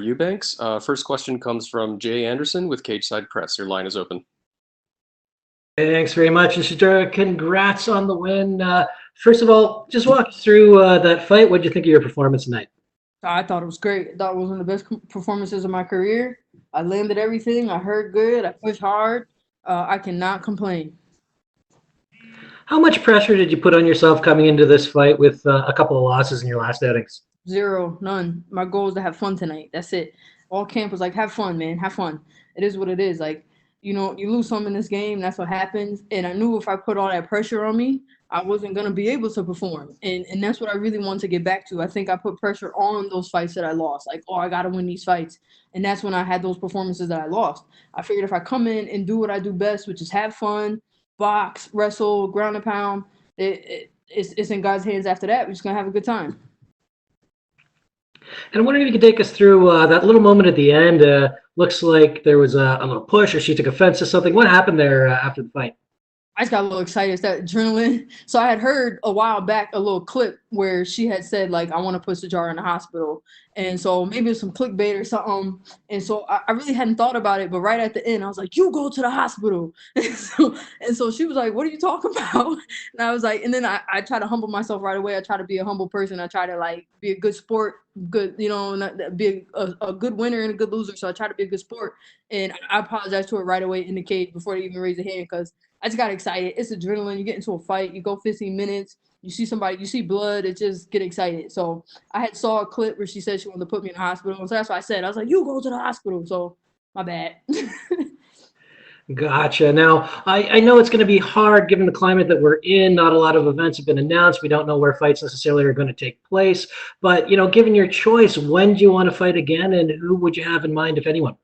Eubanks. First question comes from Jay Anderson with Cageside Press. Your line is open. Hey, thanks very much. And Sijara, congrats on the win. First of all, just walk us through that fight. What did you think of your performance tonight? I thought it was great. I thought it was one of the best performances of my career. I landed everything. I heard good. I pushed hard. I cannot complain. How much pressure did you put on yourself coming into this fight with a couple of losses in your last outings? Zero, none. My goal is to have fun tonight. That's it. All camp was like, have fun, man. Have fun. It is what it is. Like, you lose some in this game. That's what happens. And I knew if I put all that pressure on me, I wasn't going to be able to perform. And that's what I really wanted to get back to. I think I put pressure on those fights that I lost. Like, oh, I got to win these fights. And that's when I had those performances that I lost. I figured if I come in and do what I do best, which is have fun, box, wrestle, ground and pound, it's in God's hands after that. We're just going to have a good time. And I'm wondering if you could take us through that little moment at the end. Looks like there was a little push or she took offense to something. What happened there after the fight? I just got a little excited. It's that adrenaline. So I had heard a while back a little clip where she had said, like, I want to put Sijara in the hospital. And so maybe it's some clickbait or something. And so I really hadn't thought about it. But right at the end, I was like, you go to the hospital. And so she was like, what are you talking about? And I was like, and then I try to humble myself right away. I try to be a humble person. I try to, like, be a good sport, good, not be a good winner and a good loser. So I try to be a good sport. And I apologized to her right away in the cage before they even raised a hand because I just got excited. It's adrenaline. You get into a fight. You go 15 minutes. You see somebody. You see blood. It just get excited. So I had saw a clip where she said she wanted to put me in the hospital. So that's what I said. I was like, you go to the hospital. So my bad. Gotcha. Now, I know it's going to be hard given the climate that we're in. Not a lot of events have been announced. We don't know where fights necessarily are going to take place. But, given your choice, when do you want to fight again? And who would you have in mind, if anyone?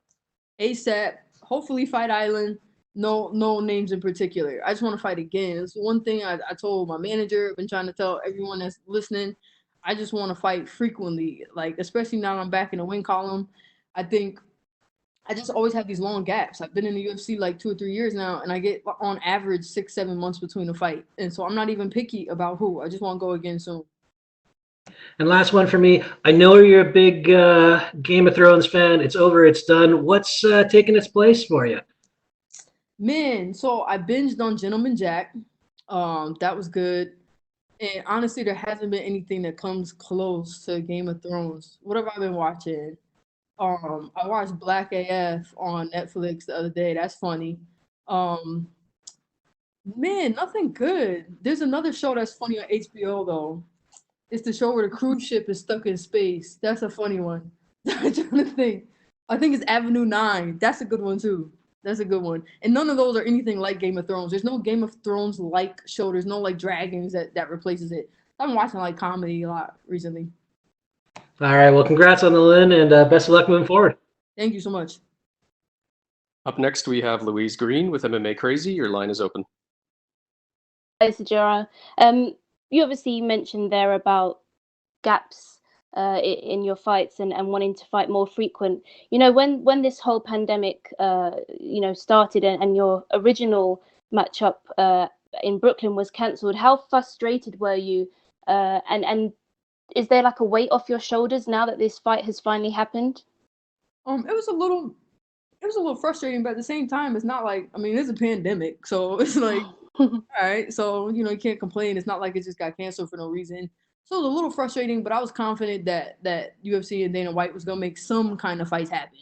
ASAP. Hopefully Fight Island. No names in particular. I just want to fight again. It's one thing I told my manager. I've been trying to tell everyone that's listening. I just want to fight frequently, like especially now I'm back in the win column. I think I just always have these long gaps. I've been in the UFC like 2 or 3 years now, and I get on average 6-7 months between a fight. And so I'm not even picky about who. I just want to go again soon. And last one for me. I know you're a big Game of Thrones fan. It's over. It's done. What's taking its place for you? Man, so I binged on Gentleman Jack. That was good. And honestly, there hasn't been anything that comes close to Game of Thrones. What have I been watching? I watched Black AF on Netflix the other day. That's funny. Um, Man, nothing good. There's another show that's funny on HBO though. It's the show where the cruise ship is stuck in space. That's a funny one. I'm trying to think. I think it's Avenue 9. That's a good one too. That's a good one. And none of those are anything like Game of Thrones. There's no Game of Thrones like show. There's no like dragons that replaces it. I've been watching like comedy a lot recently. All right. Well, congrats on the win and best of luck moving forward. Thank you so much. Up next, we have Louise Green with MMA Crazy. Your line is open. Hi, Sijara. You obviously mentioned there about gaps in your fights and wanting to fight more frequent. When this whole pandemic, started and your original matchup in Brooklyn was cancelled, how frustrated were you? And is there like a weight off your shoulders now that this fight has finally happened? It was a little frustrating, but at the same time, it's not like, it's a pandemic, so it's like, all right, so you can't complain. It's not like it just got canceled for no reason. So it was a little frustrating, but I was confident that UFC and Dana White was gonna make some kind of fights happen,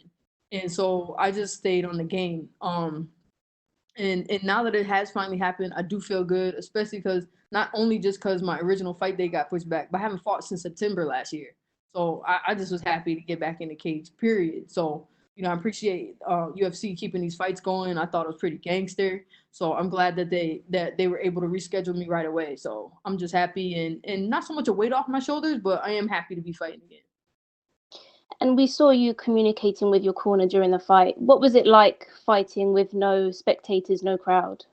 and so I just stayed on the game. And now that it has finally happened, I do feel good, especially because not only just because my original fight date got pushed back, but I haven't fought since September last year. So I just was happy to get back in the cage, period. So, I appreciate UFC keeping these fights going. I thought it was pretty gangster. So I'm glad that they were able to reschedule me right away. So I'm just happy and not so much a weight off my shoulders, but I am happy to be fighting again. And we saw you communicating with your corner during the fight. What was it like fighting with no spectators, no crowd?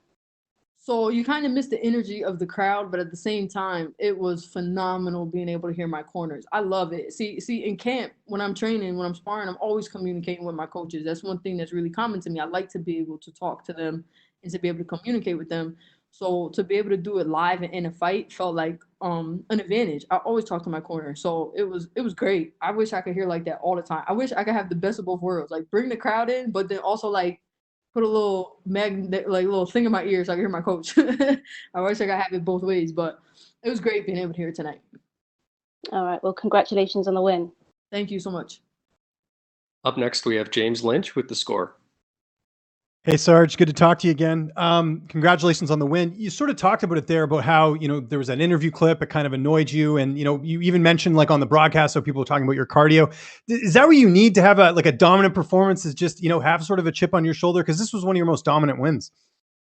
So you kind of miss the energy of the crowd, but at the same time, it was phenomenal being able to hear my corners. I love it. See, in camp, when I'm training, when I'm sparring, I'm always communicating with my coaches. That's one thing that's really common to me. I like to be able to talk to them and to be able to communicate with them. So to be able to do it live and in a fight felt like an advantage. I always talk to my corner, so it was great. I wish I could hear like that all the time. I wish I could have the best of both worlds, like bring the crowd in, but then also like put a little magnet, like little thing in my ear so I can hear my coach. I wish I could have it both ways, but it was great being able to hear it tonight. All right. Well, congratulations on the win. Thank you so much. Up next, we have James Lynch with the score. Hey, Sarge, good to talk to you again. Congratulations on the win. You sort of talked about it there, about how, there was that interview clip, it kind of annoyed you. And, you even mentioned like on the broadcast, so people were talking about your cardio. Is that what you need to have a dominant performance, is just, have sort of a chip on your shoulder? Because this was one of your most dominant wins.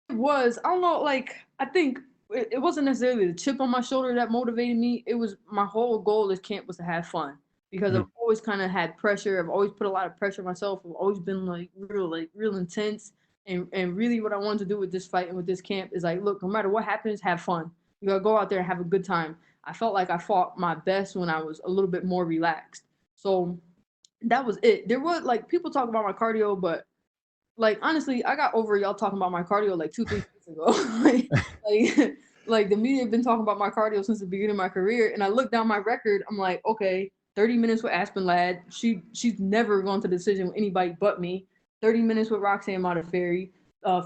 It was, I don't know, like, I think it wasn't necessarily the chip on my shoulder that motivated me. It was my whole goal this camp was to have fun, because I've always kind of had pressure. I've always put a lot of pressure on myself. I've always been real intense. And really what I wanted to do with this fight and with this camp is like, look, no matter what happens, have fun. You gotta go out there and have a good time. I felt like I fought my best when I was a little bit more relaxed. So that was it. There was like people talk about my cardio, but like honestly, I got over y'all talking about my cardio like 2-3 weeks ago. like the media have been talking about my cardio since the beginning of my career, and I look down my record. I'm like, okay, 30 minutes with Aspen Ladd. She's never gone to the decision with anybody but me. 30 minutes with Roxanne Modafferi,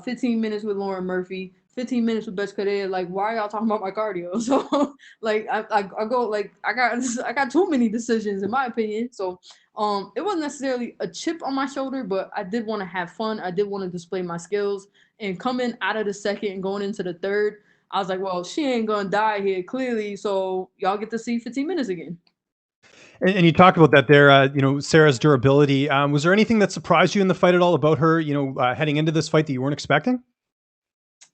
15 minutes with Lauren Murphy, 15 minutes with Betch Kadea. Like, why are y'all talking about my cardio? So, like, I go like I got too many decisions in my opinion. So, it wasn't necessarily a chip on my shoulder, but I did want to have fun. I did want to display my skills. And coming out of the second and going into the third, I was like, well, she ain't gonna die here clearly. So y'all get to see 15 minutes again. And you talked about that there, Sarah's durability. Was there anything that surprised you in the fight at all about her, heading into this fight that you weren't expecting?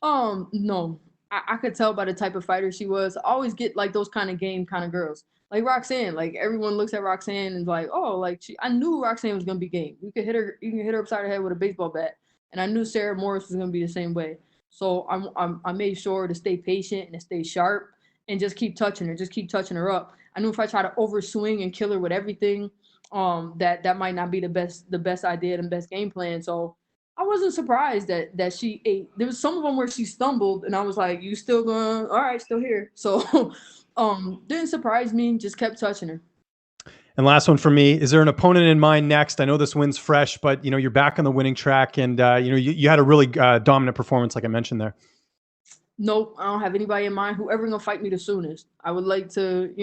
No. I could tell by the type of fighter she was. I always get like those kind of game kind of girls. Like Roxanne, like everyone looks at Roxanne and is like, oh, like I knew Roxanne was gonna be game. You can hit her upside her head with a baseball bat. And I knew Sarah Moras was gonna be the same way. So I made sure to stay patient and to stay sharp and just keep touching her up. I knew if I try to overswing and kill her with everything, that might not be the best idea and best game plan. So I wasn't surprised that she ate. There was some of them where she stumbled, and I was like, "You still going? All right, still here." So, didn't surprise me. Just kept touching her. And last one for me: is there an opponent in mind next? I know this win's fresh, but you're back on the winning track, and you had a really dominant performance, like I mentioned there. Nope, I don't have anybody in mind. Whoever gonna fight me the soonest, I would like to,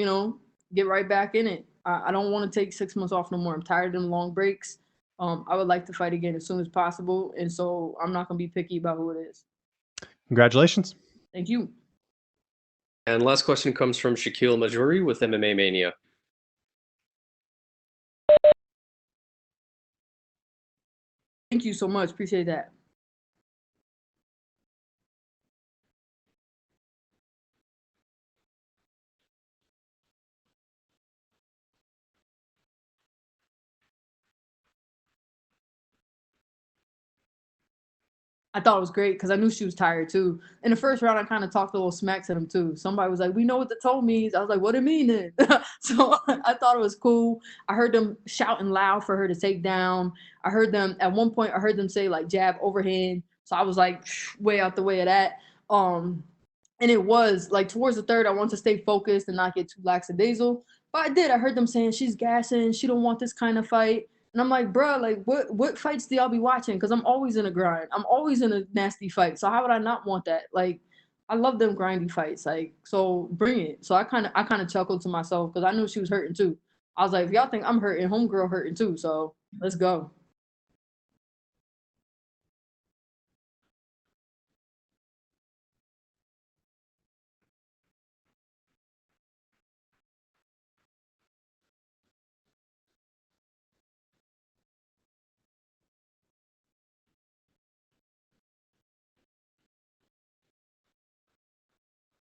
get right back in it. I don't want to take 6 months off no more. I'm tired of them long breaks. I would like to fight again as soon as possible, and so I'm not gonna be picky about who it is. Congratulations. Thank you. And last question comes from Shaquille Majuri with MMA Mania. Thank you so much. Appreciate that. I thought it was great because I knew she was tired too. In the first round, I kind of talked a little smack to them too. Somebody was like, "We know what the toe means." I was like, "What do it mean then?" So I thought it was cool. I heard them shouting loud for her to take down. I heard them at one point. I heard them say like jab overhand. So I was like way out the way of that. And it was like towards the third, I wanted to stay focused and not get too lackadaisical. But I did. I heard them saying she's gassing. She don't want this kind of fight. And I'm like, bro, like what fights do y'all be watching? Because I'm always in a grind. I'm always in a nasty fight. So how would I not want that? Like, I love them grindy fights. Like, so bring it. So I kind of chuckled to myself because I knew she was hurting too. I was like, if y'all think I'm hurting, homegirl hurting too. So let's go.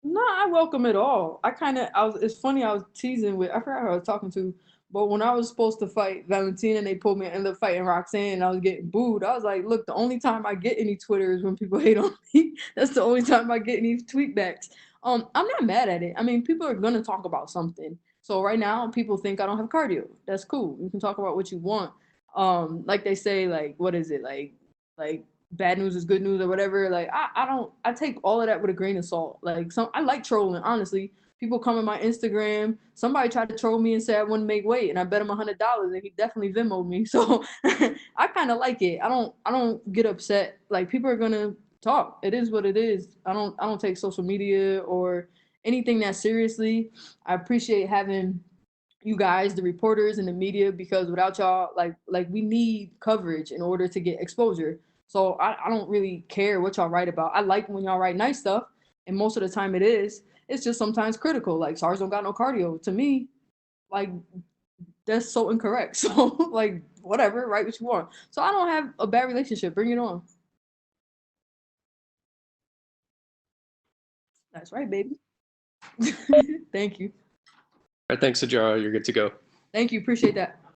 No, I welcome it all. It's funny, I was teasing with, I forgot who I was talking to, but when I was supposed to fight Valentina and they pulled me and ended up fighting Roxanne and I was getting booed, I was like, look, the only time I get any Twitter is when people hate on me. That's the only time I get any tweetbacks. I'm not mad at it. I mean, people are gonna talk about something. So right now, people think I don't have cardio. That's cool. You can talk about what you want. Like they say, like, what is it? Like bad news is good news or whatever. Like I take all of that with a grain of salt. Like I like trolling, honestly. People come in my Instagram. Somebody tried to troll me and say I wouldn't make weight, and I bet him $100, and he definitely Venmoed me. So I kind of like it. I don't get upset. Like, people are gonna talk. It is what it is. I don't take social media or anything that seriously. I appreciate having you guys, the reporters and the media, because without y'all, like we need coverage in order to get exposure. So I don't really care what y'all write about. I like when y'all write nice stuff, and most of the time it is. It's just sometimes critical. Like, SARS don't got no cardio. To me, like, that's so incorrect. So like, whatever, write what you want. So I don't have a bad relationship. Bring it on. That's right, baby. Thank you. All right, thanks, Sijara. You're good to go. Thank you. Appreciate that.